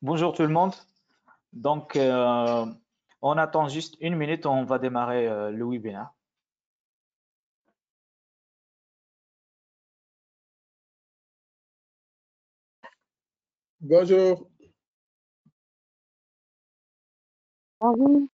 Bonjour tout le monde. Donc, on attend juste une minute, on va démarrer le webinaire. Bonjour. Bonjour.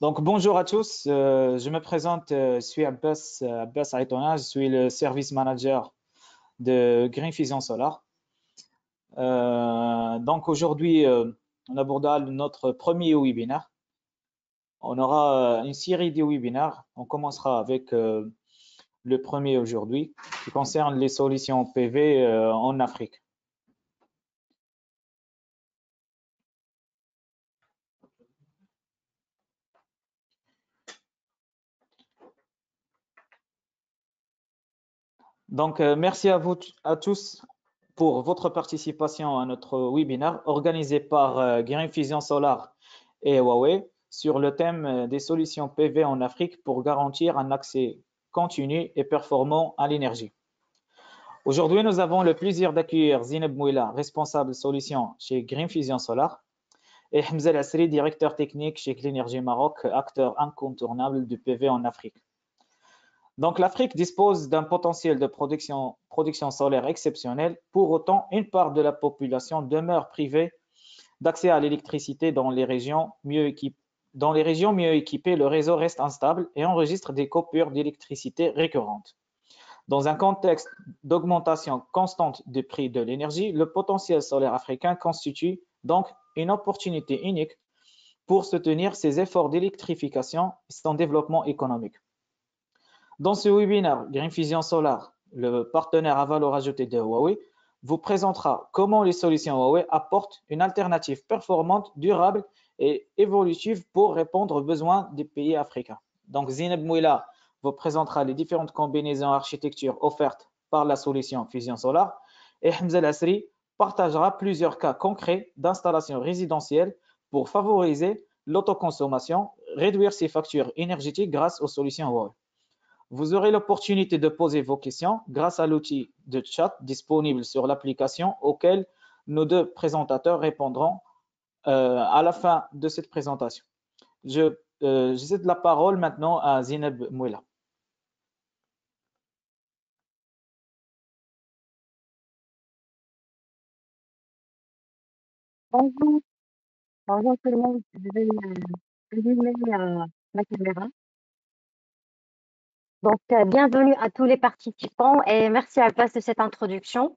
Donc, bonjour à tous. Je me présente, je suis Abbas Aitona, je suis le service manager de Green Fusion Solar. Donc, aujourd'hui, on abordera notre premier webinaire. On aura une série de webinaires. On commencera avec le premier aujourd'hui qui concerne les solutions PV en Afrique. Donc, merci à vous à tous pour votre participation à notre webinaire organisé par Green Fusion Solar et Huawei sur le thème des solutions PV en Afrique pour garantir un accès continu et performant à l'énergie. Aujourd'hui, nous avons le plaisir d'accueillir Zineb Mouila, responsable solutions chez Green Fusion Solar, et Hamza Asri, directeur technique chez Cleanergy Maroc, acteur incontournable du PV en Afrique. Donc, l'Afrique dispose d'un potentiel de production solaire exceptionnel. Pour autant, une part de la population demeure privée d'accès à l'électricité dans les régions mieux équipées, le réseau reste instable et enregistre des coupures d'électricité récurrentes. Dans un contexte d'augmentation constante des prix de l'énergie, le potentiel solaire africain constitue donc une opportunité unique pour soutenir ses efforts d'électrification et son développement économique. Dans ce webinaire, Green Fusion Solar, le partenaire à valeur ajoutée de Huawei, vous présentera comment les solutions Huawei apportent une alternative performante, durable et évolutive pour répondre aux besoins des pays africains. Donc, Zineb Mouila vous présentera les différentes combinaisons architecture offertes par la solution Fusion Solar et Hamza Asri partagera plusieurs cas concrets d'installation résidentielle pour favoriser l'autoconsommation, réduire ses factures énergétiques grâce aux solutions Huawei. Vous aurez l'opportunité de poser vos questions grâce à l'outil de chat disponible sur l'application auquel nos deux présentateurs répondront à la fin de cette présentation. Je cède la parole maintenant à Zineb Mouila. Bonjour. Bonjour tout le monde. Je vais allumer ma caméra. Donc, bienvenue à tous les participants et merci à Abbas de cette introduction.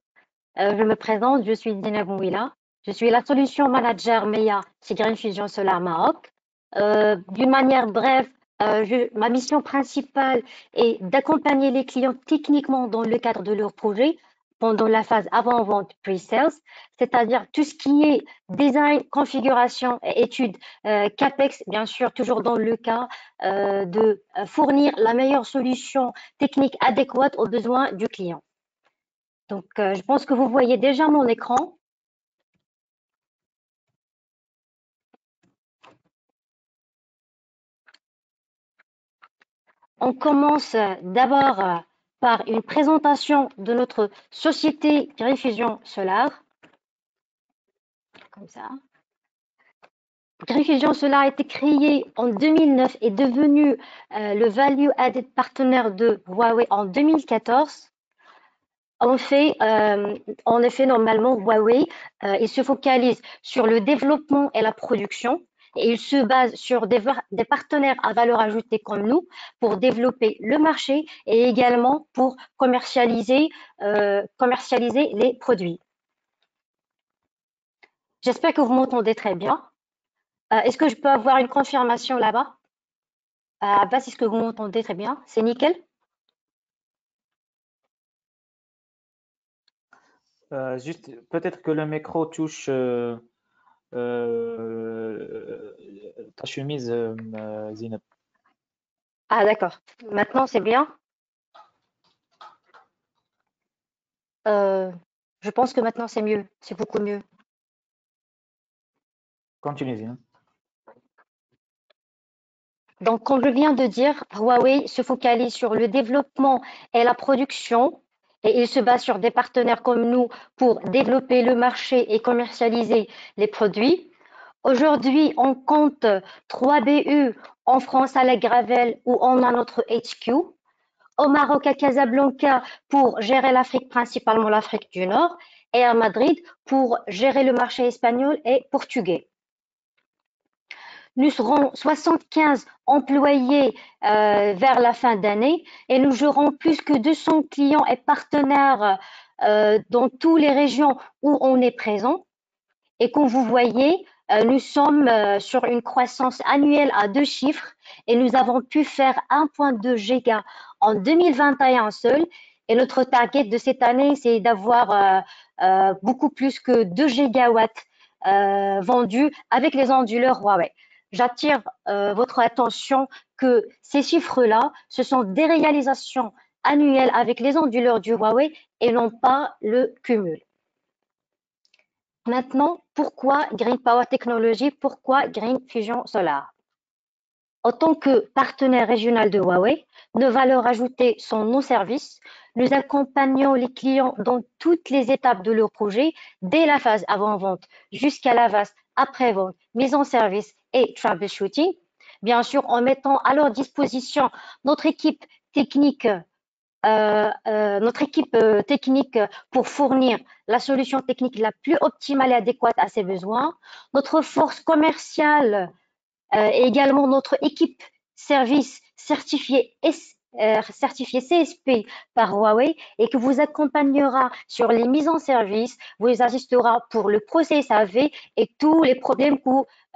Je me présente, je suis Zineb Mouila. Je suis la solution manager MEA chez Green Fusion Solar Maroc. D'une manière brève, ma mission principale est d'accompagner les clients techniquement dans le cadre de leur projet pendant la phase avant-vente pre-sales, c'est-à-dire tout ce qui est design, configuration et études CAPEX, bien sûr, toujours dans le cas de fournir la meilleure solution technique adéquate aux besoins du client. Donc, je pense que vous voyez déjà mon écran. On commence d'abord par une présentation de notre société Green Fusion Solar, comme ça. Green Fusion Solar a été créé en 2009 et devenu le Value Added Partner de Huawei en 2014. En effet, normalement, Huawei, il se focalise sur le développement et la production. Et il se base sur des partenaires à valeur ajoutée comme nous pour développer le marché et également pour commercialiser les produits. J'espère que vous m'entendez très bien. Est-ce que je peux avoir une confirmation là-bas? Abbas, est-ce que vous m'entendez très bien? C'est nickel? Juste, peut-être que le micro touche ta chemise, Zineb. Ah, d'accord. Maintenant, c'est bien. Euh, je pense que maintenant, c'est mieux. C'est beaucoup mieux. Continue, Zineb. Donc, comme je viens de dire, Huawei se focalise sur le développement et la production et il se base sur des partenaires comme nous pour développer le marché et commercialiser les produits. Aujourd'hui, on compte 3 BU en France à La Gravelle où on a notre HQ, au Maroc à Casablanca pour gérer l'Afrique, principalement l'Afrique du Nord, et à Madrid pour gérer le marché espagnol et portugais. Nous serons 75 employés vers la fin d'année et nous gérons plus que 200 clients et partenaires dans toutes les régions où on est présent. Et comme vous voyez, nous sommes sur une croissance annuelle à 2 chiffres et nous avons pu faire 1,2 giga en 2021 seul. Et notre target de cette année, c'est d'avoir beaucoup plus que 2 gigawatts vendus avec les onduleurs Huawei. J'attire votre attention que ces chiffres-là, ce sont des réalisations annuelles avec les onduleurs du Huawei et non pas le cumul. Maintenant, pourquoi Green Power Technology? Pourquoi Green Fusion Solar? En tant que partenaire régional de Huawei, nos valeurs ajoutées sont nos services. Nous accompagnons les clients dans toutes les étapes de leur projet, dès la phase avant-vente jusqu'à la phase après-vente, mise en service et troubleshooting. Bien sûr, en mettant à leur disposition notre équipe technique technique pour fournir la solution technique la plus optimale et adéquate à ses besoins, notre force commerciale et également notre équipe service certifiée CSP par Huawei et qui vous accompagnera sur les mises en service, vous assistera pour le process AV et tous les problèmes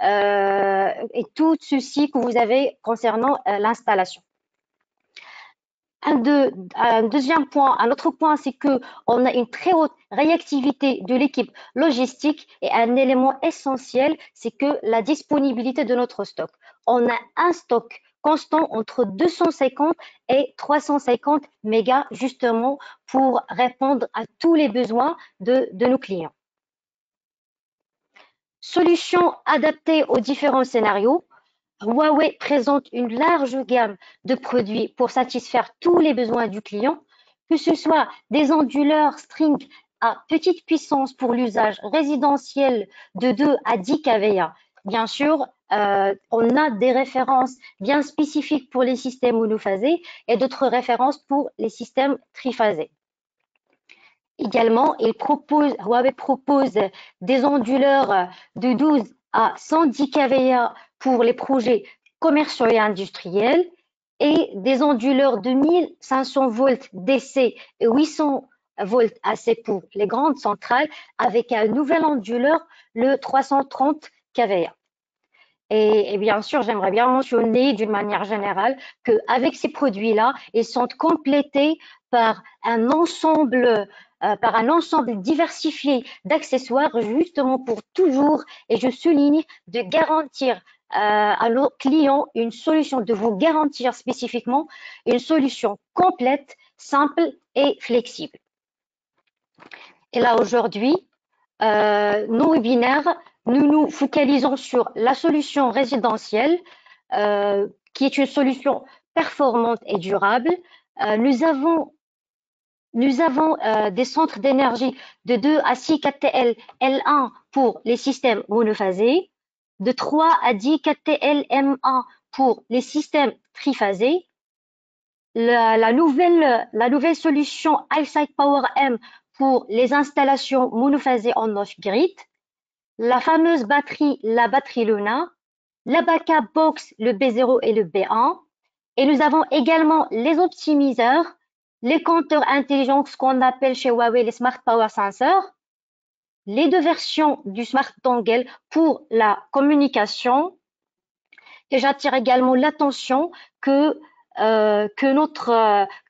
et tout ceci que vous avez concernant l'installation. Un autre point, c'est que on a une très haute réactivité de l'équipe logistique et un élément essentiel, c'est que la disponibilité de notre stock. On a un stock constant entre 250 et 350 mégas justement pour répondre à tous les besoins de nos clients. Solutions adaptées aux différents scénarios. Huawei présente une large gamme de produits pour satisfaire tous les besoins du client, que ce soit des onduleurs string à petite puissance pour l'usage résidentiel de 2 à 10 kVA. Bien sûr, on a des références bien spécifiques pour les systèmes monophasés et d'autres références pour les systèmes triphasés. Également, Huawei propose des onduleurs de 12 à 110 kVA pour les projets commerciaux et industriels et des onduleurs de 1500 volts DC et 800 volts AC pour les grandes centrales avec un nouvel onduleur, le 330 kVA. Et bien sûr, j'aimerais bien mentionner d'une manière générale qu'avec ces produits-là, ils sont complétés par un ensemble diversifié d'accessoires justement pour toujours, et je souligne, de garantir à nos clients une solution, de vous garantir spécifiquement une solution complète, simple et flexible. Et là, aujourd'hui, nos webinaires, nous nous focalisons sur la solution résidentielle, qui est une solution performante et durable. Nous avons des centres d'énergie de 2 à 6 kTL L1 pour les systèmes monophasés, de 3 à 10 kTL M1 pour les systèmes triphasés. La nouvelle solution iSight Power M pour les installations monophasées en off-grid, la fameuse batterie, la batterie Luna, la backup box, le B0 et le B1. Et nous avons également les optimiseurs, les compteurs intelligents, ce qu'on appelle chez Huawei les Smart Power Sensors, les deux versions du Smart Dongle pour la communication. Et j'attire également l'attention que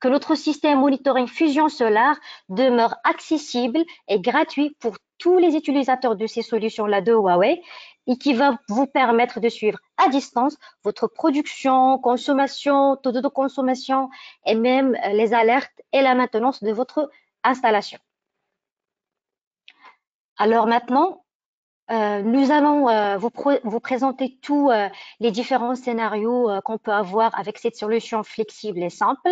notre système monitoring fusion solaire demeure accessible et gratuit pour tous les utilisateurs de ces solutions-là de Huawei et qui va vous permettre de suivre à distance votre production, consommation, taux de consommation et même les alertes et la maintenance de votre installation. Alors maintenant, nous allons vous présenter tous les différents scénarios qu'on peut avoir avec cette solution flexible et simple.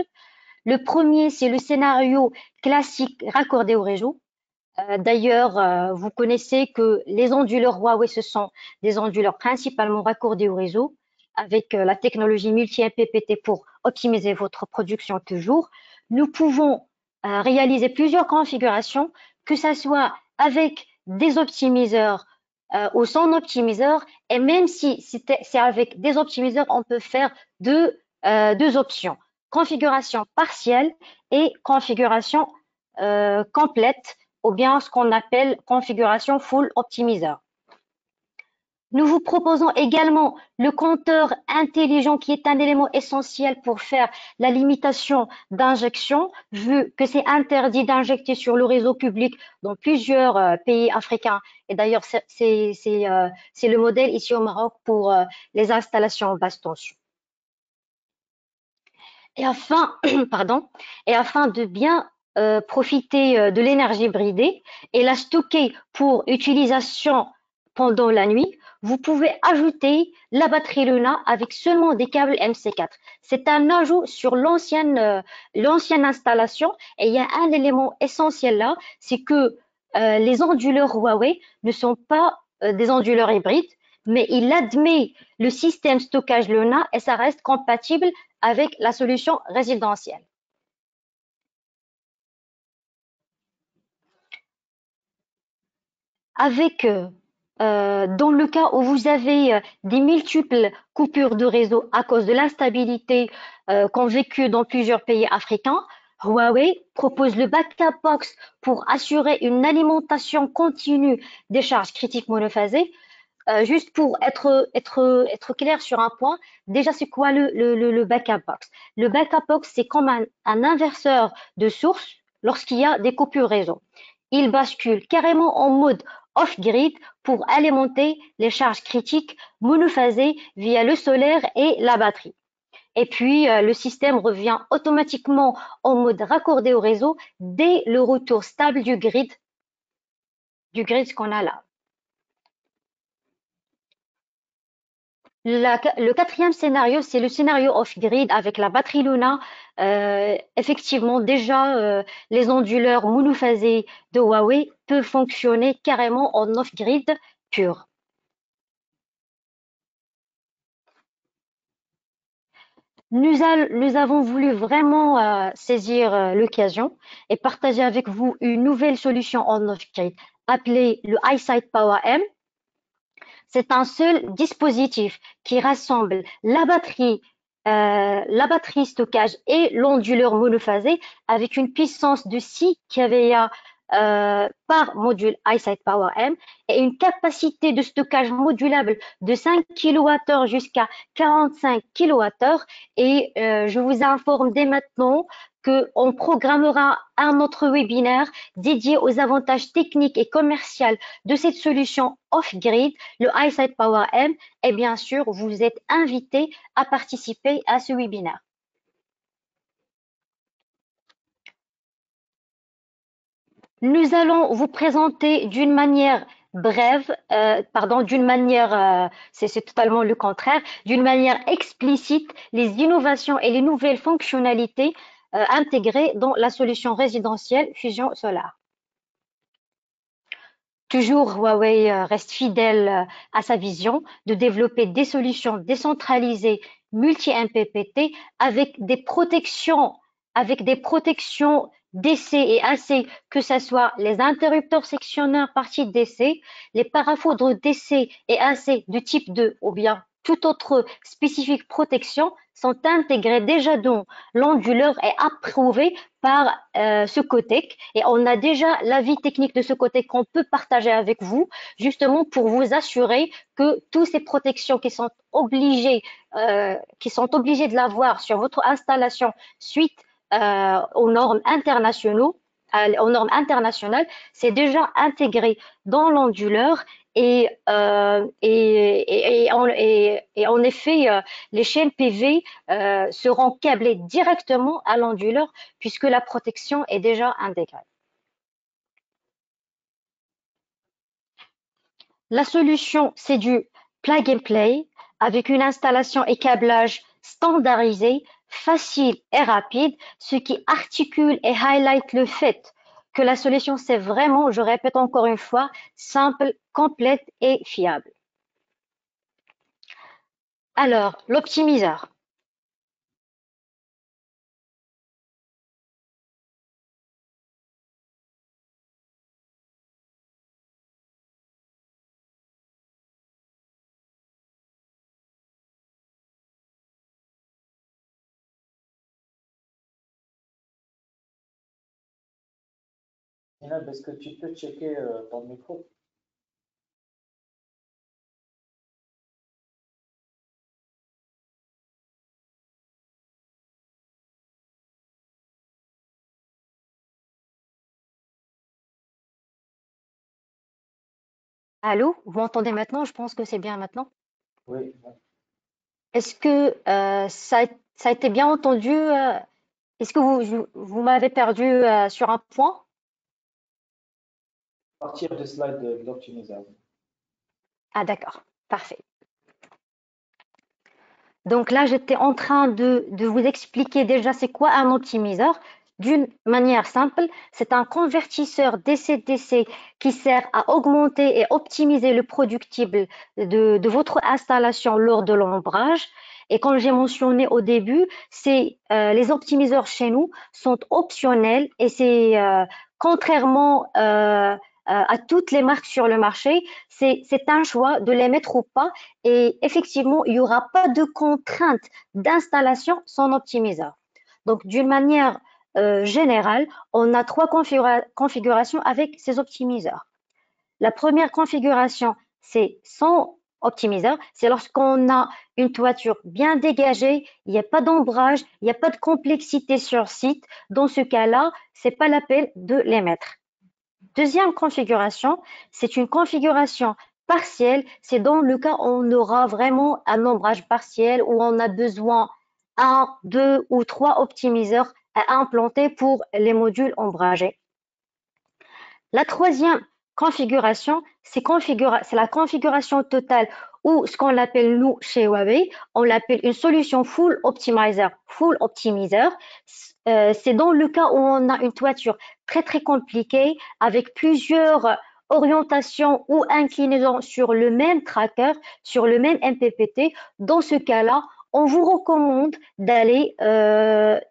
Le premier, c'est le scénario classique raccordé au réseau. D'ailleurs, vous connaissez que les onduleurs Huawei, ce sont des onduleurs principalement raccordés au réseau avec la technologie multi-MPPT pour optimiser votre production toujours. Nous pouvons réaliser plusieurs configurations, que ce soit avec des optimiseurs ou sans optimiseur, et même si c'est avec des optimiseurs, on peut faire deux options, configuration partielle et configuration complète, ou bien ce qu'on appelle configuration full optimiseur. Nous vous proposons également le compteur intelligent qui est un élément essentiel pour faire la limitation d'injection, vu que c'est interdit d'injecter sur le réseau public dans plusieurs pays africains. Et d'ailleurs, c'est le modèle ici au Maroc pour les installations basse tension. Et afin de bien profiter de l'énergie bridée et la stocker pour utilisation pendant la nuit, vous pouvez ajouter la batterie Luna avec seulement des câbles MC4. C'est un ajout sur l'ancienne installation et il y a un élément essentiel là, c'est que les onduleurs Huawei ne sont pas des onduleurs hybrides, mais il admet le système stockage Luna et ça reste compatible avec la solution résidentielle. Dans le cas où vous avez des multiples coupures de réseau à cause de l'instabilité qu'ont vécu dans plusieurs pays africains, Huawei propose le backup box pour assurer une alimentation continue des charges critiques monophasées. Juste pour être clair sur un point, déjà c'est quoi le backup box? Le backup box, c'est comme un inverseur de source lorsqu'il y a des coupures réseau. Il bascule carrément en mode off-grid pour alimenter les charges critiques monophasées via le solaire et la batterie. Et puis, le système revient automatiquement en mode raccordé au réseau dès le retour stable du grid qu'on a là. Le quatrième scénario, c'est le scénario off-grid avec la batterie Luna. Effectivement, déjà, les onduleurs monophasés de Huawei peuvent fonctionner carrément en off-grid pur. Nous avons voulu vraiment saisir l'occasion et partager avec vous une nouvelle solution en off-grid appelée le iSight Power M. C'est un seul dispositif qui rassemble la batterie stockage et l'onduleur monophasé avec une puissance de 6 kVA par module iSight Power M et une capacité de stockage modulable de 5 kWh jusqu'à 45 kWh. Et je vous informe dès maintenant qu'on programmera un autre webinaire dédié aux avantages techniques et commerciaux de cette solution off-grid, le iSight Power M. Et bien sûr, vous êtes invités à participer à ce webinaire. Nous allons vous présenter d'une manière brève, pardon, d'une manière, c'est totalement le contraire, d'une manière explicite, les innovations et les nouvelles fonctionnalités intégrées dans la solution résidentielle fusion solaire. Toujours, Huawei reste fidèle à sa vision de développer des solutions décentralisées multi-MPPT avec des protections DC et AC, que ce soit les interrupteurs sectionneurs partie DC, les parafoudres DC et AC de type 2 ou bien toute autre spécifique protection sont intégrés déjà dans l'onduleur et approuvés par ce codec. Et on a déjà l'avis technique de ce codec qu'on peut partager avec vous, justement pour vous assurer que toutes ces protections qui sont obligés de l'avoir sur votre installation suite aux normes internationaux, aux normes internationales, c'est déjà intégré dans l'onduleur et en effet, les chaînes PV seront câblées directement à l'onduleur puisque la protection est déjà intégrée. La solution, c'est du plug and play avec une installation et câblage standardisé, facile et rapide, ce qui articule et highlight le fait que la solution, c'est vraiment, je répète encore une fois, simple, complète et fiable. Alors, l'optimiseur. Inab, est-ce que tu peux checker ton micro? Allô, vous m'entendez maintenant? Je pense que c'est bien maintenant. Oui, Est-ce que ça a été bien entendu? Est-ce que vous m'avez perdu sur un point? à partir du slide de l'optimiseur. Ah, d'accord, parfait. Donc là, j'étais en train de vous expliquer déjà c'est quoi un optimiseur. D'une manière simple, c'est un convertisseur DC-DC qui sert à augmenter et optimiser le productible de votre installation lors de l'ombrage. Et comme j'ai mentionné au début, les optimiseurs chez nous sont optionnels et c'est contrairement à toutes les marques sur le marché, c'est un choix de les mettre ou pas. Et effectivement, il n'y aura pas de contrainte d'installation sans optimiseur. Donc, d'une manière générale, on a trois configurations avec ces optimiseurs. La première configuration, c'est sans optimiseur. C'est lorsqu'on a une toiture bien dégagée, il n'y a pas d'ombrage, il n'y a pas de complexité sur site. Dans ce cas-là, c'est pas la peine de les mettre. Deuxième configuration, c'est une configuration partielle. C'est dans le cas où on aura vraiment un ombrage partiel, où on a besoin un, deux ou trois optimiseurs à implanter pour les modules ombragés. La troisième configuration, c'est la configuration totale ou ce qu'on appelle nous chez Huawei, on l'appelle une solution full optimizer. Full optimizer, c'est dans le cas où on a une toiture très compliquée avec plusieurs orientations ou inclinaisons sur le même tracker, sur le même MPPT. Dans ce cas-là, on vous recommande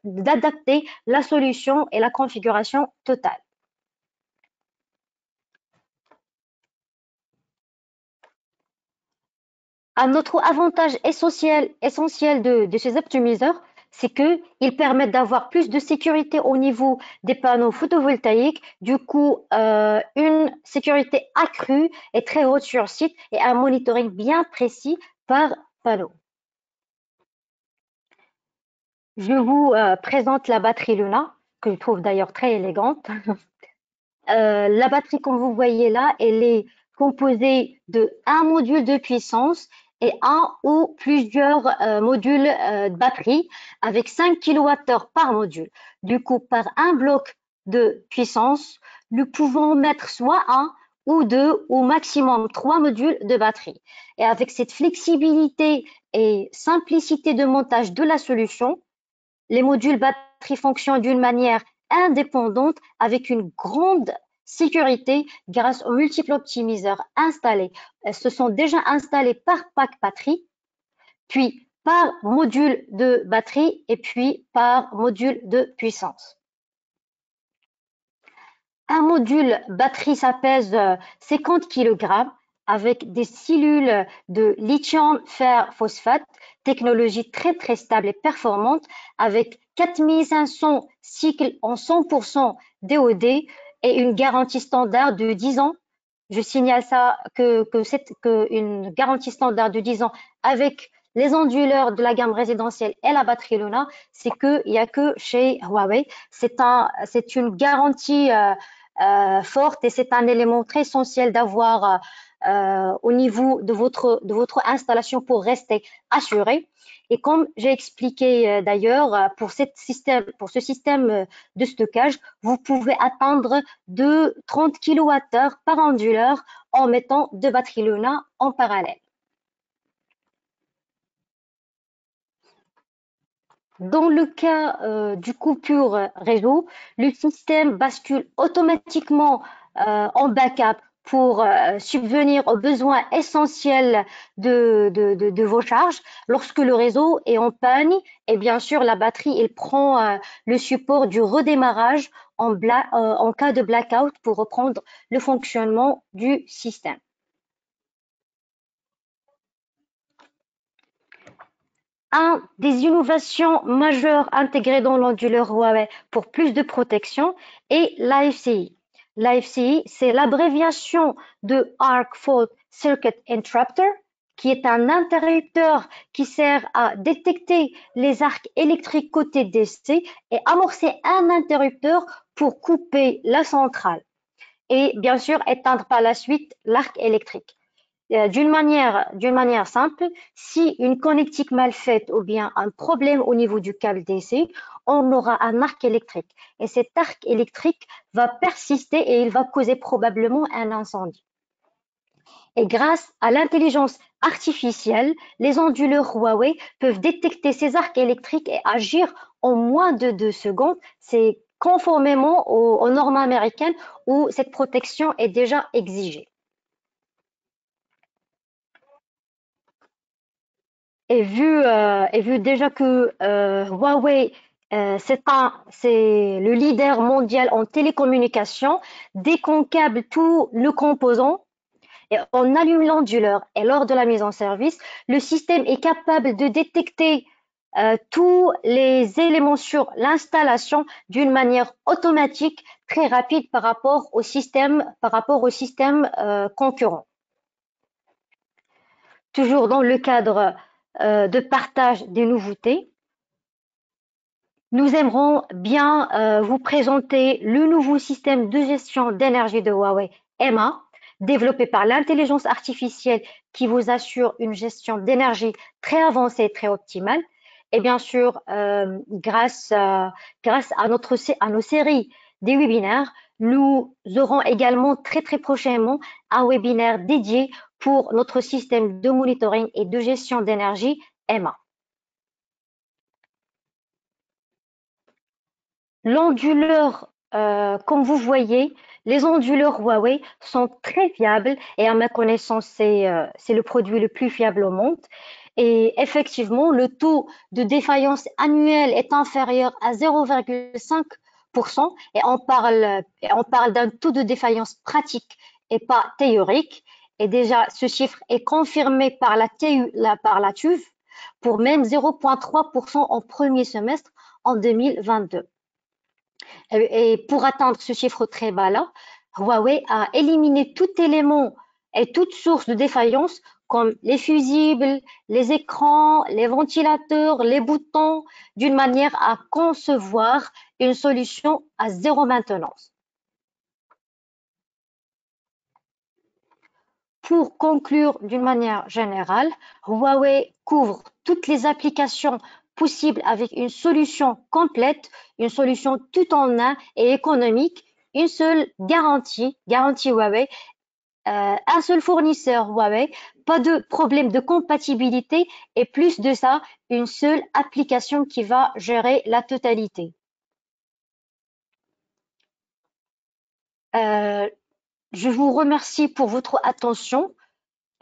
d'adapter la solution et la configuration totale. Un autre avantage essentiel de ces optimiseurs, c'est qu'ils permettent d'avoir plus de sécurité au niveau des panneaux photovoltaïques, du coup une sécurité accrue et très haute sur site et un monitoring bien précis par panneau. Je vous présente la batterie Luna, que je trouve d'ailleurs très élégante. La batterie, comme vous voyez là, elle est composée de un module de puissance et un ou plusieurs modules de batterie avec 5 kWh par module. Du coup, par un bloc de puissance, nous pouvons mettre soit un ou deux ou maximum trois modules de batterie. Et avec cette flexibilité et simplicité de montage de la solution, les modules batterie fonctionnent d'une manière indépendante avec une grande sécurité grâce aux multiples optimiseurs installés. Ce sont déjà installés par pack batterie, puis par module de batterie et puis par module de puissance. Un module batterie, ça pèse 50 kg avec des cellules de lithium fer phosphate, technologie très très stable et performante, avec 4500 cycles en 100% DOD et une garantie standard de 10 ans. Je signale ça que une garantie standard de 10 ans avec les onduleurs de la gamme résidentielle et la batterie Luna, c'est qu'il n'y a que chez Huawei. C'est une garantie forte et c'est un élément très essentiel d'avoir au niveau de votre installation pour rester assuré. Et comme j'ai expliqué d'ailleurs, pour ce système de stockage, vous pouvez atteindre de 30 kWh par onduleur en mettant deux batteries Luna en parallèle. Dans le cas du coupure réseau, le système bascule automatiquement en backup pour subvenir aux besoins essentiels de vos charges. Lorsque le réseau est en panne, et bien sûr la batterie elle prend le support du redémarrage en cas de blackout pour reprendre le fonctionnement du système. Un des innovations majeures intégrées dans l'onduleur Huawei pour plus de protection est l'AFCI. L'AFCI, c'est l'abréviation de Arc Fault Circuit Interrupter, qui est un interrupteur qui sert à détecter les arcs électriques côté DC et amorcer un interrupteur pour couper la centrale et bien sûr éteindre par la suite l'arc électrique. D'une manière simple, si une connectique mal faite ou bien un problème au niveau du câble DC, on aura un arc électrique. Et cet arc électrique va persister et il va causer probablement un incendie. Et grâce à l'intelligence artificielle, les onduleurs Huawei peuvent détecter ces arcs électriques et agir en moins de 2 secondes. C'est conformément aux normes américaines où cette protection est déjà exigée. Et vu déjà que Huawei, c'est le leader mondial en télécommunication, dès qu'on câble tout le composant et on allume l'onduleur et lors de la mise en service, le système est capable de détecter tous les éléments sur l'installation d'une manière automatique, très rapide par rapport au système concurrent. Toujours dans le cadre de partage des nouveautés, nous aimerons bien vous présenter le nouveau système de gestion d'énergie de Huawei, EMA, développé par l'intelligence artificielle qui vous assure une gestion d'énergie très avancée et très optimale. Et bien sûr, grâce à nos séries des webinaires, nous aurons également très prochainement un webinaire dédié pour notre système de monitoring et de gestion d'énergie EMA. L'onduleur, comme vous voyez, les onduleurs Huawei sont très fiables et à ma connaissance, c'est le produit le plus fiable au monde. Et effectivement, le taux de défaillance annuel est inférieur à 0,5% et on parle d'un taux de défaillance pratique et pas théorique. Et déjà, ce chiffre est confirmé par la TÜV pour même 0,3% en premier semestre en 2022. Et pour atteindre ce chiffre très bas-là, Huawei a éliminé tout élément et toute source de défaillance comme les fusibles, les écrans, les ventilateurs, les boutons, d'une manière à concevoir une solution à zéro maintenance. Pour conclure d'une manière générale, Huawei couvre toutes les applications possible avec une solution complète, une solution tout en un et économique, une seule garantie Huawei, un seul fournisseur Huawei, pas de problème de compatibilité et plus de ça, une seule application qui va gérer la totalité. Euh, je vous remercie pour votre attention.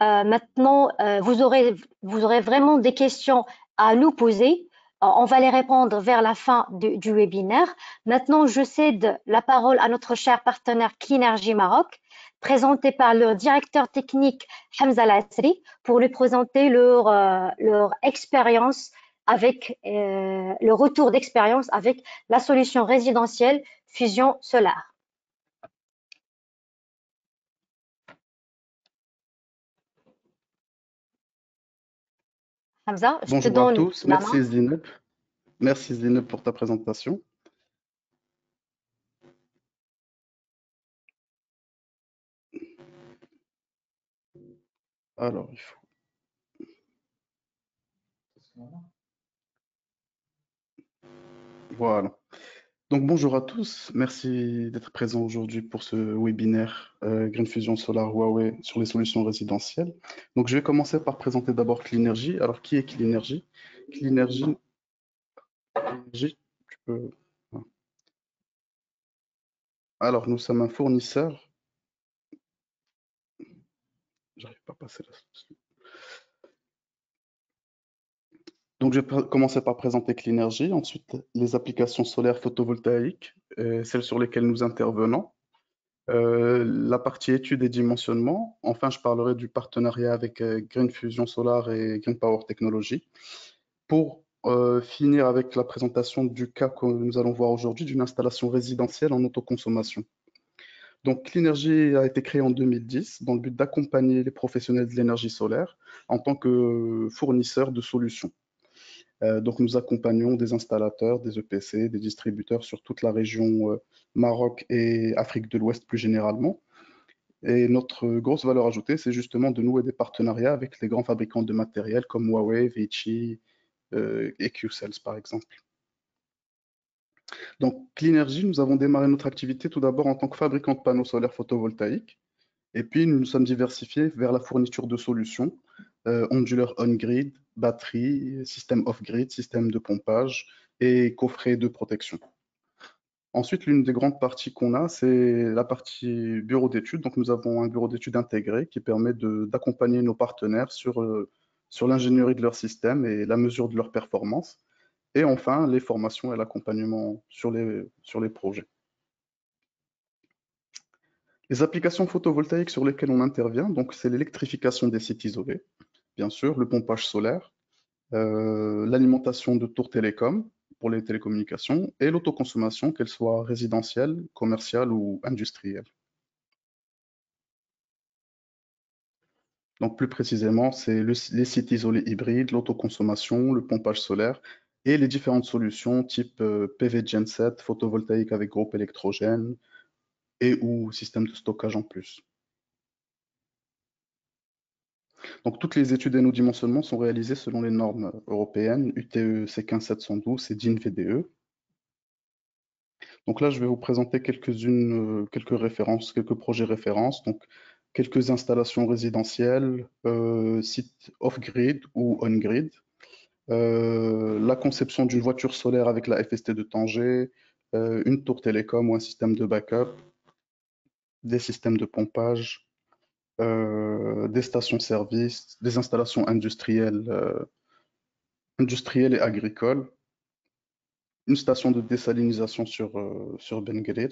Maintenant, vous aurez vraiment des questions à nous poser. On va les répondre vers la fin du webinaire. Maintenant, je cède la parole à notre cher partenaire Cleanergy Maroc, présenté par leur directeur technique Hamza Lasri, pour lui présenter leur expérience avec le retour d'expérience avec la solution résidentielle fusion solaire. Hamza, je te Bonjour à donne tous, la main. merci Zineb. Merci Zineb pour ta présentation. Alors, il faut... Voilà. Donc bonjour à tous, merci d'être présents aujourd'hui pour ce webinaire Green Fusion Solar Huawei sur les solutions résidentielles. Donc je vais commencer par présenter d'abord Cleanergy. Alors qui est Cleanergy? Cleanergy, tu peux... Alors nous sommes un fournisseur. J'arrive pas à passer là. Donc, je vais commencer par présenter Cleanergy, ensuite les applications solaires photovoltaïques, celles sur lesquelles nous intervenons, la partie études et dimensionnement. Enfin, je parlerai du partenariat avec Green Fusion Solar et Green Power Technology pour finir avec la présentation du cas que nous allons voir aujourd'hui d'une installation résidentielle en autoconsommation. Donc, Cleanergy a été créé en 2010 dans le but d'accompagner les professionnels de l'énergie solaire en tant que fournisseurs de solutions. Donc, nous accompagnons des installateurs, des EPC, des distributeurs sur toute la région Maroc et Afrique de l'Ouest plus généralement. Et notre grosse valeur ajoutée, c'est justement de nouer des partenariats avec les grands fabricants de matériel comme Huawei, Vichy et QCells par exemple. Donc, Cleanergy, nous avons démarré notre activité tout d'abord en tant que fabricant de panneaux solaires photovoltaïques. Et puis, nous nous sommes diversifiés vers la fourniture de solutions, onduleurs on-grid, batterie, système off-grid, système de pompage et coffret de protection. Ensuite, l'une des grandes parties qu'on a, c'est la partie bureau d'études. Donc, nous avons un bureau d'études intégré qui permet d'accompagner nos partenaires sur l'ingénierie de leur système et la mesure de leur performance. Et enfin, les formations et l'accompagnement sur les projets. Les applications photovoltaïques sur lesquelles on intervient, donc c'est l'électrification des sites isolés, bien sûr, le pompage solaire, l'alimentation de tours télécom pour les télécommunications et l'autoconsommation, qu'elle soit résidentielle, commerciale ou industrielle. Donc plus précisément, c'est les sites isolés hybrides, l'autoconsommation, le pompage solaire et les différentes solutions type PV genset, photovoltaïque avec groupe électrogène et ou système de stockage en plus. Donc, toutes les études et nos dimensionnements sont réalisées selon les normes européennes, UTE C15712 et DIN VDE. Donc là, je vais vous présenter quelques références, quelques projets références. Donc, quelques installations résidentielles, sites off-grid ou on-grid, la conception d'une voiture solaire avec la FST de Tanger, une tour télécom ou un système de backup, des systèmes de pompage, des stations-service, des installations industrielles et agricoles, une station de désalinisation sur Ben Guerir.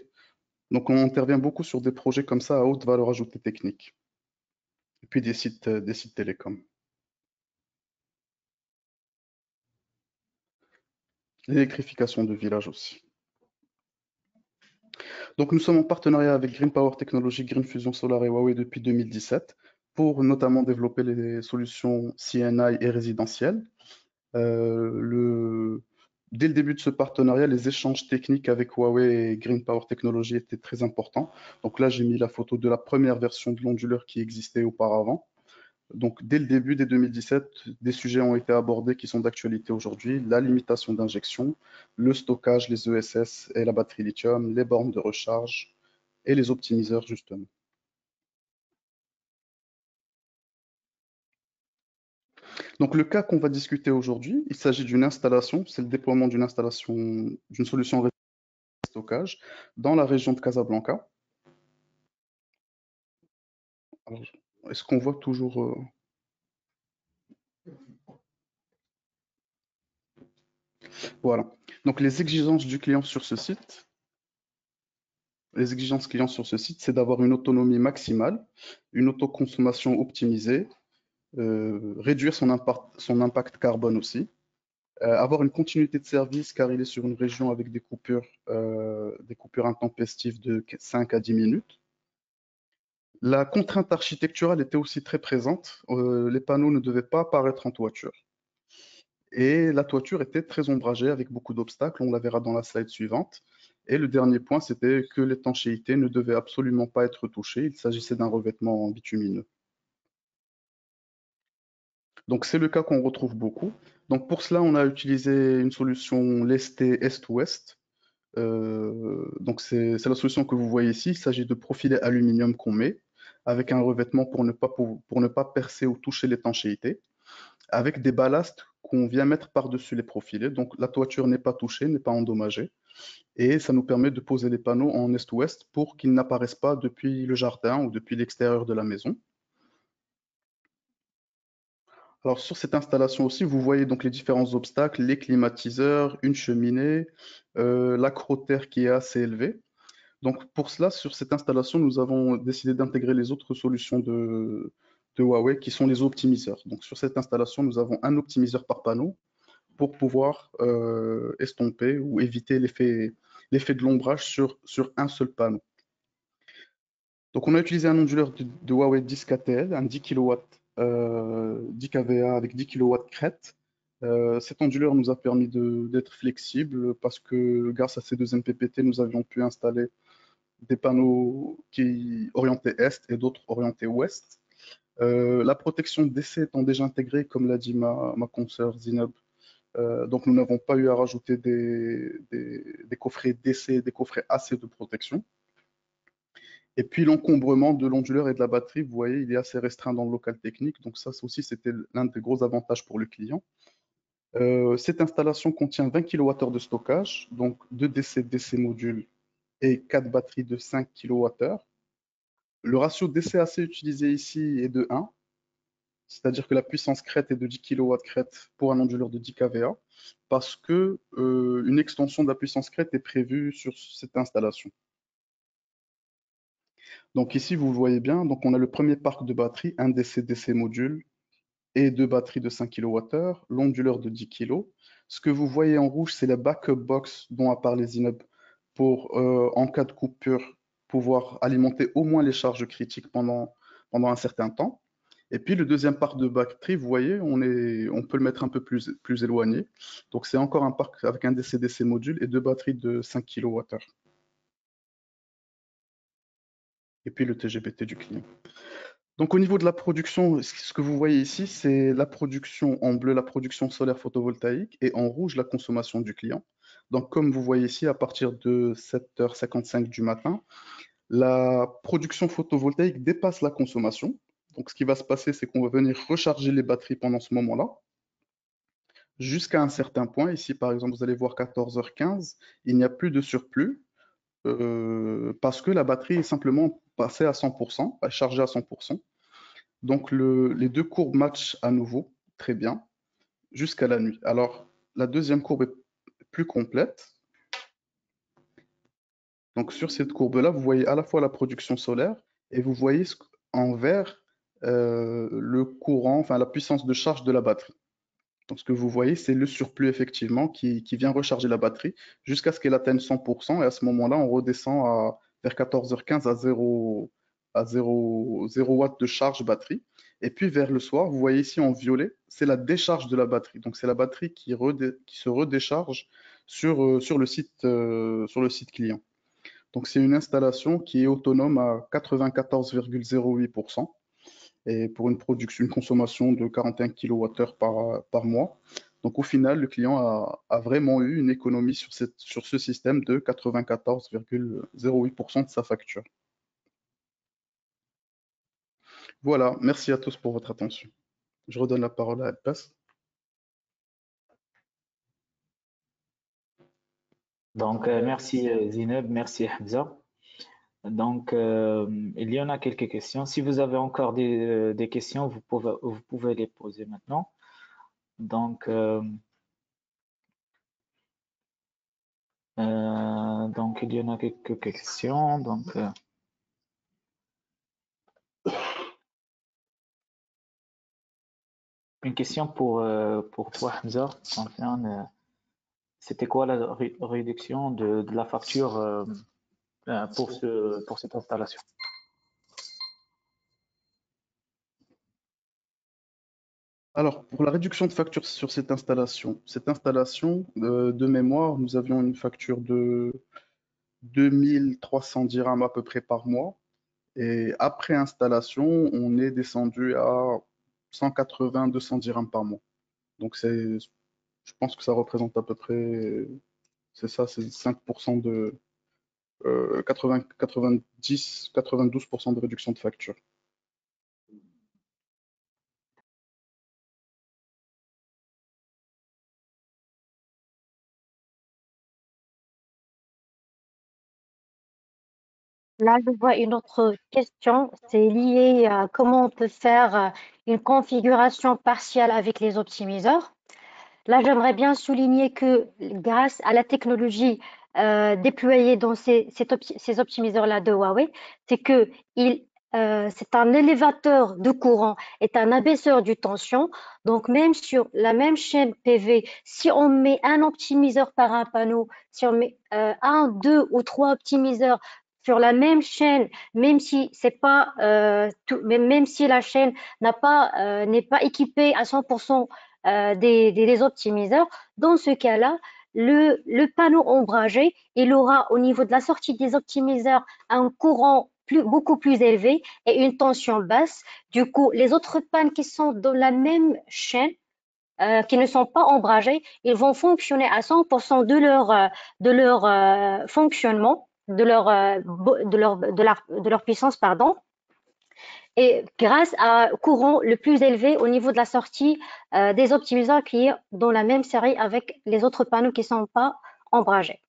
Donc on intervient beaucoup sur des projets comme ça à haute valeur ajoutée technique. Et puis des sites télécoms. L'électrification de villages aussi. Donc nous sommes en partenariat avec Green Power Technology, Green Fusion Solar et Huawei depuis 2017 pour notamment développer les solutions CNI et résidentielles. Dès le début de ce partenariat, les échanges techniques avec Huawei et Green Power Technology étaient très importants. Donc là, j'ai mis la photo de la première version de l'onduleur qui existait auparavant. Donc, dès le début, dès 2017, des sujets ont été abordés qui sont d'actualité aujourd'hui. La limitation d'injection, le stockage, les ESS et la batterie lithium, les bornes de recharge et les optimiseurs, justement. Donc, le cas qu'on va discuter aujourd'hui, il s'agit d'une installation, c'est le déploiement d'une installation, d'une solution de stockage dans la région de Casablanca. Alors, est-ce qu'on voit toujours Voilà. Donc, les exigences du client sur ce site, les exigences clients sur ce site, c'est d'avoir une autonomie maximale, une autoconsommation optimisée, réduire son impact carbone aussi, avoir une continuité de service car il est sur une région avec des coupures intempestives de 5 à 10 minutes. La contrainte architecturale était aussi très présente. Les panneaux ne devaient pas apparaître en toiture. Et la toiture était très ombragée avec beaucoup d'obstacles, on la verra dans la slide suivante. Et le dernier point, c'était que l'étanchéité ne devait absolument pas être touchée, il s'agissait d'un revêtement bitumineux. Donc c'est le cas qu'on retrouve beaucoup. Donc pour cela, on a utilisé une solution lesté est-ouest. Donc c'est la solution que vous voyez ici. Il s'agit de profilés aluminium qu'on met avec un revêtement pour ne pas percer ou toucher l'étanchéité, avec des ballasts qu'on vient mettre par-dessus les profilés. Donc la toiture n'est pas touchée, n'est pas endommagée. Et ça nous permet de poser les panneaux en est-ouest pour qu'ils n'apparaissent pas depuis le jardin ou depuis l'extérieur de la maison. Alors sur cette installation aussi, vous voyez donc les différents obstacles, les climatiseurs, une cheminée, l'acrotère qui est assez élevé. Donc pour cela, sur cette installation, nous avons décidé d'intégrer les autres solutions de Huawei qui sont les optimiseurs. Donc sur cette installation, nous avons un optimiseur par panneau pour pouvoir estomper ou éviter l'effet de l'ombrage sur un seul panneau. Donc on a utilisé un onduleur de Huawei 10 KTL, un 10 kW, 10 kVA avec 10 kW crête. Cet onduleur nous a permis d'être flexible parce que grâce à ces deux MPPT, nous avions pu installer des panneaux qui orientaient est et d'autres orientés ouest. La protection DC étant déjà intégrée, comme l'a dit ma consoeur Zineb, donc nous n'avons pas eu à rajouter des coffrets DC, des coffrets AC de protection. Et puis l'encombrement de l'onduleur et de la batterie, vous voyez, il est assez restreint dans le local technique. Donc ça aussi, c'était l'un des gros avantages pour le client. Cette installation contient 20 kWh de stockage, donc 2 DC modules et 4 batteries de 5 kWh. Le ratio DC-AC utilisé ici est de 1, c'est-à-dire que la puissance crête est de 10 kW crête pour un onduleur de 10 kVA, parce que une extension de la puissance crête est prévue sur cette installation. Donc ici, vous le voyez bien, donc on a le premier parc de batterie, un DC-DC module et deux batteries de 5 kWh, l'onduleur de 10 kg. Ce que vous voyez en rouge, c'est la backup box dont a parlé Zineb pour, en cas de coupure, pouvoir alimenter au moins les charges critiques pendant un certain temps. Et puis le deuxième parc de batterie, vous voyez, on peut le mettre un peu plus éloigné. Donc c'est encore un parc avec un DC-DC module et deux batteries de 5 kWh. Et puis le TGBT du client. Donc au niveau de la production, ce que vous voyez ici, c'est la production en bleu, la production solaire photovoltaïque, et en rouge, la consommation du client. Donc comme vous voyez ici, à partir de 7h55 du matin, la production photovoltaïque dépasse la consommation. Donc ce qui va se passer, c'est qu'on va venir recharger les batteries pendant ce moment-là, jusqu'à un certain point. Ici, par exemple, vous allez voir 14h15, il n'y a plus de surplus, parce que la batterie est simplement passée à 100%, chargée à 100%. Donc les deux courbes matchent à nouveau très bien jusqu'à la nuit. Alors la deuxième courbe est plus complète. Donc sur cette courbe-là, vous voyez à la fois la production solaire et vous voyez en vert le courant, enfin la puissance de charge de la batterie. Donc ce que vous voyez, c'est le surplus effectivement qui vient recharger la batterie jusqu'à ce qu'elle atteigne 100%, et à ce moment-là, on redescend vers 14h15 à 0 watts de charge batterie. Et puis vers le soir, vous voyez ici en violet, c'est la décharge de la batterie. Donc c'est la batterie qui se redécharge sur le site client. Donc c'est une installation qui est autonome à 94,08%. et pour une consommation de 41 kWh par mois. Donc au final, le client a vraiment eu une économie sur ce système de 94,08% de sa facture. Voilà, merci à tous pour votre attention. Je redonne la parole à Elpas. Donc, merci Zineb, merci Hamza. Donc, il y en a quelques questions. Si vous avez encore des questions, vous pouvez les poser maintenant. Donc, il y en a quelques questions. Donc, une question pour toi, Hamza, concerne c'était quoi la réduction de la facture pour cette installation? Alors, pour la réduction de facture sur cette installation, de mémoire, nous avions une facture de 2300 dirhams à peu près par mois. Et après installation, on est descendu à 180-200 dirhams par mois. Donc, je pense que ça représente à peu près, c'est ça, c'est 5% de 92% de réduction de facture. Là, je vois une autre question, c'est lié à comment on peut faire une configuration partielle avec les optimiseurs. Là, j'aimerais bien souligner que grâce à la technologie déployée dans ces optimiseurs-là de Huawei, c'est que c'est un élévateur de courant, est un abaisseur du tension. Donc, même sur la même chaîne PV, si on met un optimiseur par un panneau, si on met un, deux ou trois optimiseurs sur la même chaîne, même si c'est pas même si la chaîne n'est pas équipée à 100% des optimiseurs, dans ce cas-là, le panneau ombragé, il aura au niveau de la sortie des optimiseurs un courant beaucoup plus élevé et une tension basse. Du coup, les autres pannes qui sont dans la même chaîne, qui ne sont pas ombragées, ils vont fonctionner à 100% de leur fonctionnement, de leur puissance, pardon. Et grâce à courant le plus élevé au niveau de la sortie des optimiseurs qui est dans la même série avec les autres panneaux qui ne sont pas ombragés.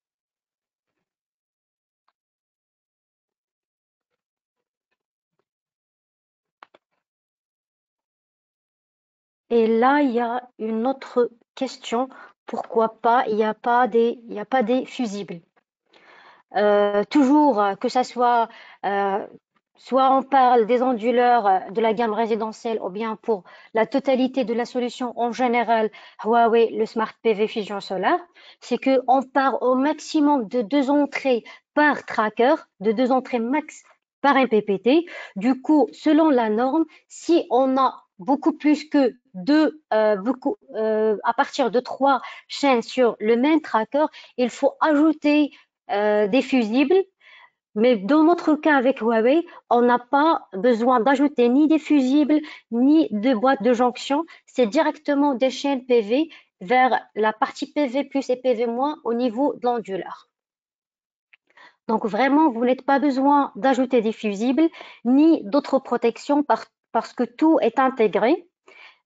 Et là, il y a une autre question. Pourquoi pas, il n'y a pas des fusibles. Toujours que ça soit on parle des onduleurs de la gamme résidentielle ou bien pour la totalité de la solution en général Huawei, le Smart PV Fusion Solar, c'est que on part au maximum de 2 entrées par tracker, de 2 entrées max par MPPT. Du coup, selon la norme, si on a beaucoup plus que à partir de 3 chaînes sur le même tracker, il faut ajouter des fusibles. Mais dans notre cas avec Huawei, on n'a pas besoin d'ajouter ni des fusibles, ni de boîtes de jonction. C'est directement des chaînes PV vers la partie PV plus et PV moins au niveau de l'onduleur. Donc vraiment, vous n'êtes pas besoin d'ajouter des fusibles ni d'autres protections parce que tout est intégré.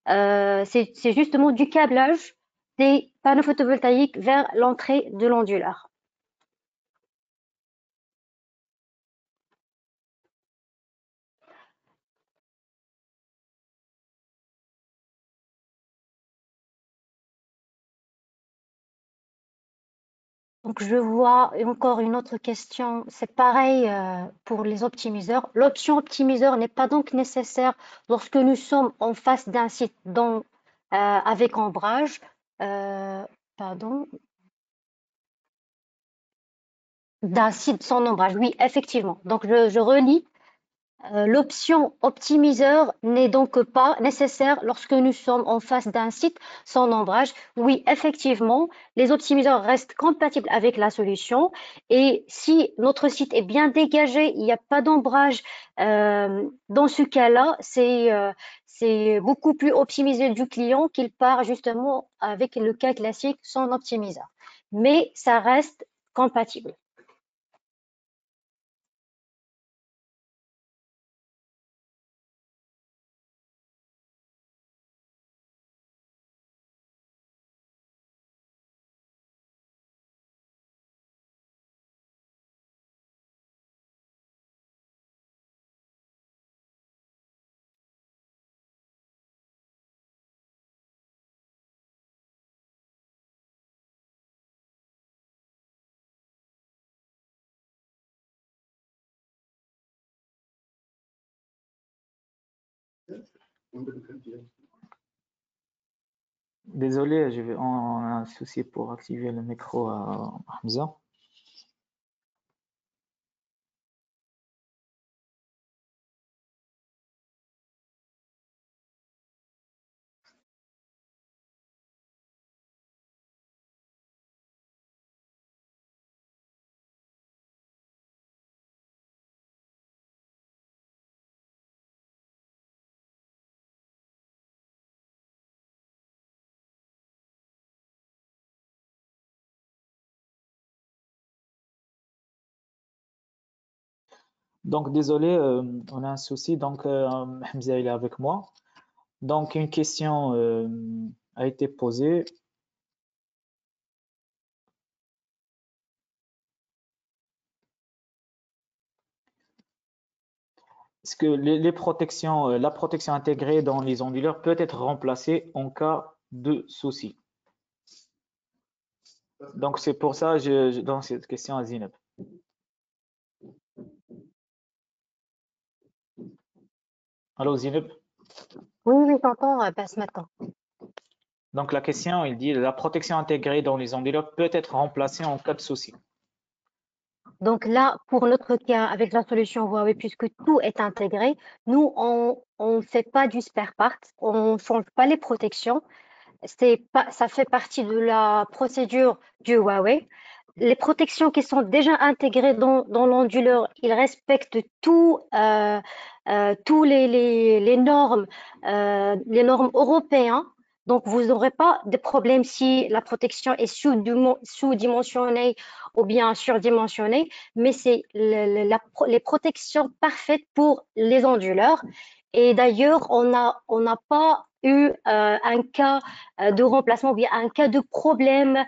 C'est justement du câblage des panneaux photovoltaïques vers l'entrée de l'onduleur. Donc, je vois encore une autre question. C'est pareil pour les optimiseurs. L'option optimiseur n'est pas donc nécessaire lorsque nous sommes en face d'un site avec ombrage. Pardon, d'un site sans ombrage. Oui, effectivement. Donc, je relis. L'option optimiseur n'est donc pas nécessaire lorsque nous sommes en face d'un site sans ombrage. Oui, effectivement, les optimiseurs restent compatibles avec la solution et si notre site est bien dégagé, il n'y a pas d'ombrage Dans ce cas-là, c'est beaucoup plus optimisé du client qu'il part justement avec le cas classique sans optimiseur. Mais ça reste compatible. Désolé, on a un souci pour activer le micro à Hamza. Donc, désolé, on a un souci. Donc, Hamza, il est avec moi. Donc, une question a été posée. Est-ce que les protections, la protection intégrée dans les onduleurs peut être remplacée en cas de souci? Donc, c'est pour ça que je donne cette question à Zineb. Allô, Zineb? Oui, j'entends, passe maintenant. Donc, la question, il dit la protection intégrée dans les onduleurs peut être remplacée en cas de souci. Donc là, pour notre cas, avec la solution Huawei, puisque tout est intégré, nous, on ne fait pas du spare part, on ne change pas les protections. Ça fait partie de la procédure du Huawei. Les protections qui sont déjà intégrées dans l'onduleur, ils respectent tous les normes européennes. Donc, vous n'aurez pas de problème si la protection est sous-dimensionnée ou bien surdimensionnée, mais c'est les protections parfaites pour les onduleurs. Et d'ailleurs, on n'a pas eu un cas de remplacement ou bien un cas de problème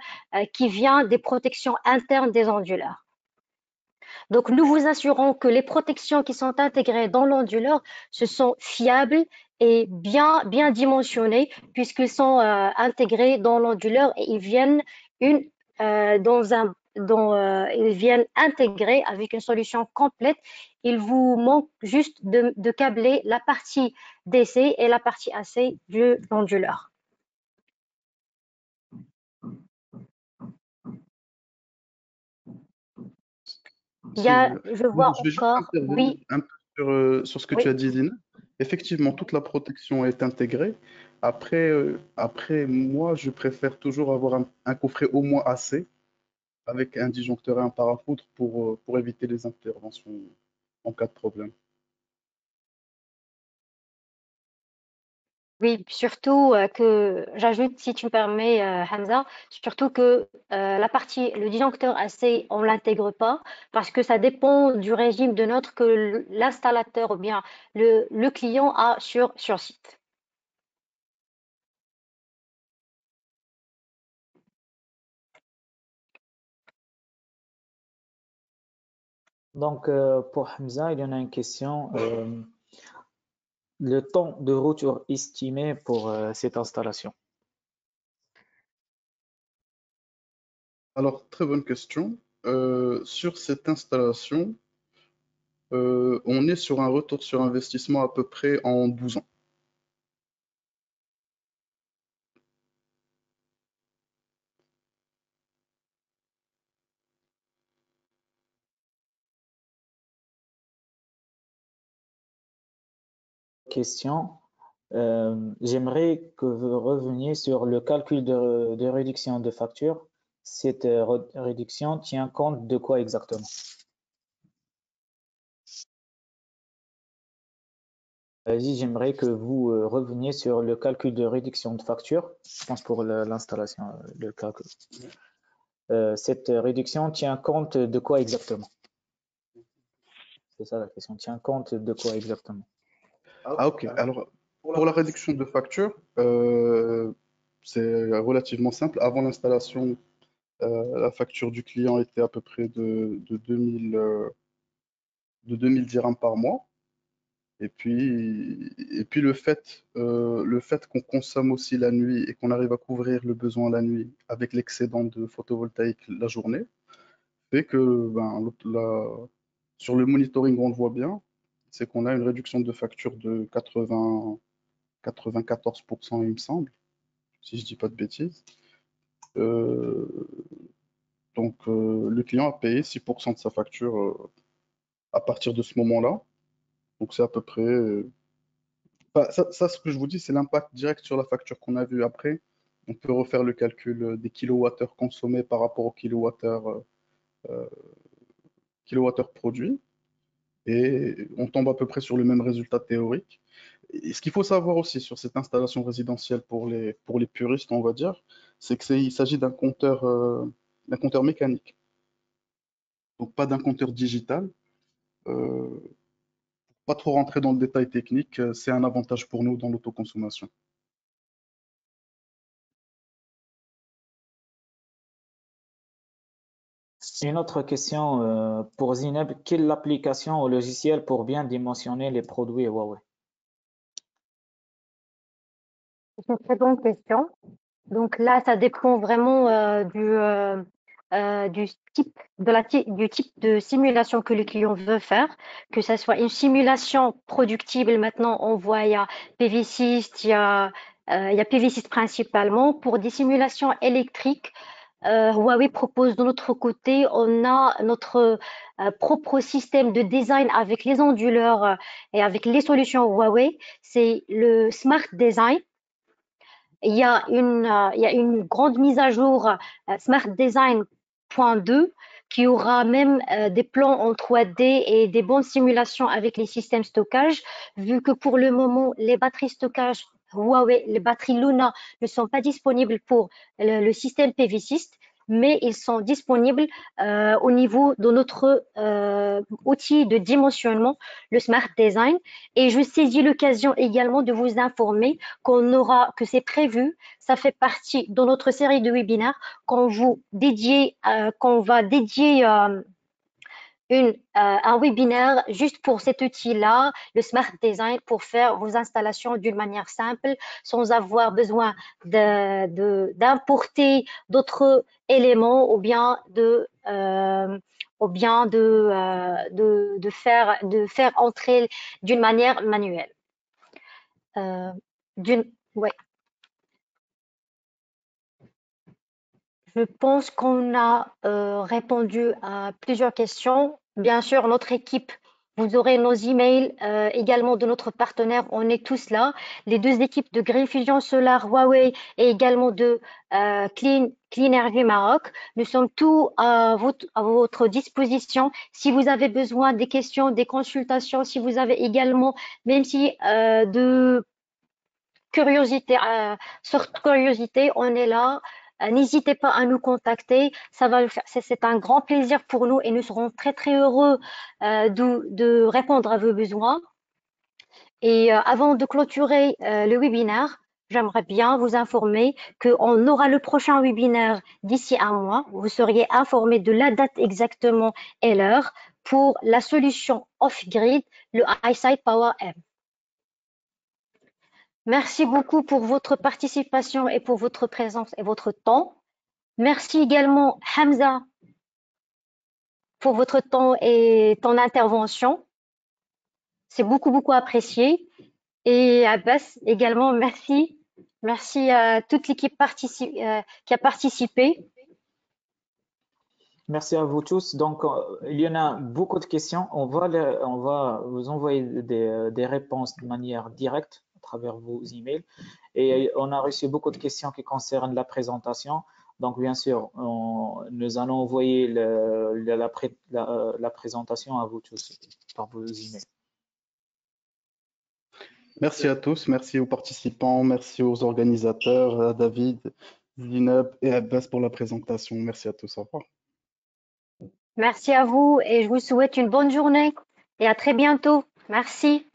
qui vient des protections internes des onduleurs. Donc, nous vous assurons que les protections qui sont intégrées dans l'onduleur, ce sont fiables et bien dimensionnées puisqu'ils sont intégrés dans l'onduleur et ils viennent ils viennent intégrer avec une solution complète. Il vous manque juste de câbler la partie DC et la partie AC de l'onduleur. Je vois Je vais juste encore, intervenir oui, un peu sur ce que tu oui, as dit, Zine. Effectivement, toute la protection est intégrée. Après, moi, je préfère toujours avoir un coffret au moins AC avec un disjoncteur et un parafoudre pour éviter les interventions en cas de problème. oui, surtout que j'ajoute, si tu me permets, Hamza, surtout que le disjoncteur AC, on l'intègre pas parce que ça dépend du régime de notre que l'installateur ou bien le client a sur site. Donc, pour Hamza, il y en a une question. Le temps de retour estimé pour cette installation. Alors, très bonne question. Sur cette installation, on est sur un retour sur investissement à peu près en 12 ans. Question. J'aimerais que vous reveniez sur le calcul de réduction de facture. Cette réduction tient compte de quoi exactement? J'aimerais que vous reveniez sur le calcul de réduction de facture, je pense pour l'installation, le calcul. Cette réduction tient compte de quoi exactement? C'est ça la question. Tient compte de quoi exactement? Ah, ok. Alors, pour la réduction de facture, c'est relativement simple. Avant l'installation, la facture du client était à peu près de 2000 dirhams par mois. Et puis le fait qu'on consomme aussi la nuit et qu'on arrive à couvrir le besoin la nuit avec l'excédent de photovoltaïque la journée, fait que sur le monitoring, on le voit bien, c'est qu'on a une réduction de facture de 94%, il me semble, si je dis pas de bêtises. Euh, donc, le client a payé 6% de sa facture à partir de ce moment-là. Donc, c'est à peu près. Enfin, ça, ce que je vous dis, c'est l'impact direct sur la facture qu'on a vu après. On peut refaire le calcul des kilowattheures consommés par rapport aux kilowattheures produits. Et on tombe à peu près sur le même résultat théorique. Et ce qu'il faut savoir aussi sur cette installation résidentielle pour les puristes, on va dire, c'est qu'il s'agit d'un compteur mécanique, donc pas d'un compteur digital. Euh, Pas trop rentrer dans le détail technique, c'est un avantage pour nous dans l'autoconsommation. Une autre question pour Zineb. Quelle application ou logiciel pour bien dimensionner les produits Huawei? C'est une très bonne question. Donc là, ça dépend vraiment du type du type de simulation que le client veut faire, que ça soit une simulation productible. Maintenant, on voit il y a PV6, il y a PV6 principalement. Pour des simulations électriques, Huawei propose de notre côté, on a notre propre système de design avec les onduleurs et avec les solutions Huawei. C'est le Smart Design. Il y a une grande mise à jour Smart Design .2 qui aura même des plans en 3D et des bonnes simulations avec les systèmes stockage, vu que pour le moment, les batteries stockage Huawei, les batteries Luna ne sont pas disponibles pour le système PV6, mais ils sont disponibles au niveau de notre outil de dimensionnement, le Smart Design. Et je saisis l'occasion également de vous informer que c'est prévu, ça fait partie de notre série de webinaires qu'on va dédier un webinaire juste pour cet outil-là, le Smart Design, pour faire vos installations d'une manière simple, sans avoir besoin d'importer d'autres éléments ou bien de faire entrer d'une manière manuelle. Ouais. Je pense qu'on a répondu à plusieurs questions. Bien sûr, notre équipe, vous aurez nos emails également de notre partenaire. On est tous là. Les deux équipes de Green Fusion Solar Huawei et également de Clean Energy Maroc. Nous sommes tous à votre disposition. Si vous avez besoin des questions, des consultations, si vous avez également, même si de curiosité, sur curiosité, on est là. N'hésitez pas à nous contacter, ça va le faire. C'est un grand plaisir pour nous et nous serons très très heureux de répondre à vos besoins. Et avant de clôturer le webinaire, j'aimerais bien vous informer qu'on aura le prochain webinaire d'ici un mois. Vous seriez informé de la date exactement et l'heure pour la solution off-grid, le iSight Power M. Merci beaucoup pour votre participation et pour votre présence et votre temps. Merci également, Hamza, pour votre temps et ton intervention. C'est beaucoup, beaucoup apprécié. Et Abbas également, merci. Merci à toute l'équipe qui a participé. Merci à vous tous. Donc, il y en a beaucoup de questions. On va vous envoyer des réponses de manière directe à travers vos emails. Et on a reçu beaucoup de questions qui concernent la présentation. Donc, bien sûr, nous allons envoyer la présentation à vous tous par vos emails. Merci à tous, merci aux participants, merci aux organisateurs, à David, Zineb et Abbas pour la présentation. Merci à tous, au revoir. Merci à vous et je vous souhaite une bonne journée et à très bientôt. Merci.